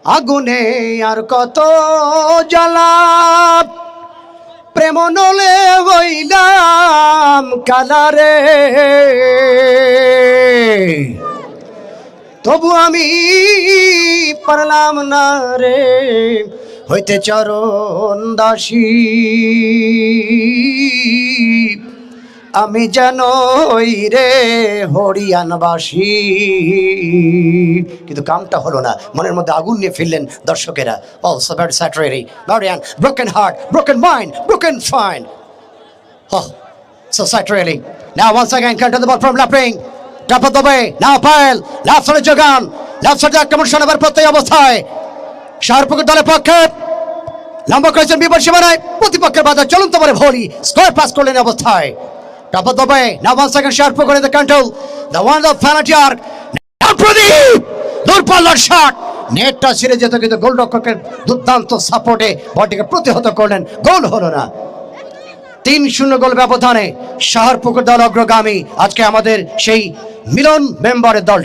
আগুনে আর কত জ্বালা, প্রেম নলে হইলাম কালারে, তবু আমি পারলাম না রে হইতে চরণ দাসী। আমি জানই রে হরিয়ানবাসী, কিন্তু কামটা হলো না। মনের মধ্যে আগুন নিয়ে ফেললেন দর্শকেরা। অলসো ভেরি স্যাটারি, very broken heart, broken mind, broken find. Oh, so saturating. Now once again, come to the ball from left wing. Top of the way. Now Pyle. Left side Jogan. Left side আক্রমণ শোনাবার প্রত্যয় অবস্থায় শাহরপুকুর দলের পক্ষে লম্বা করেছেন বিপদ সীমানায়, প্রতিপক্ষের বাধা চলন্ত বলে ভলি স্কোয়ার পাস করলেন অবস্থায়। Top of the way. Now once again, শাহরপুকুর in the control. The one of penalty arc. Now প্রদীপ দূরপাল্লার শট, নেটটা ছিঁড়ে যেত, কিন্তু গোলরক্ষকের দুর্দান্ত সাপোর্টে বলটিকে প্রতিহত করলেন, গোল হলো না। 3-0 গোল ব্যবধানে শাহরপুকুর দল অগ্রগামী। আজকে আমাদের সেই মিলন মেম্বারের দলটি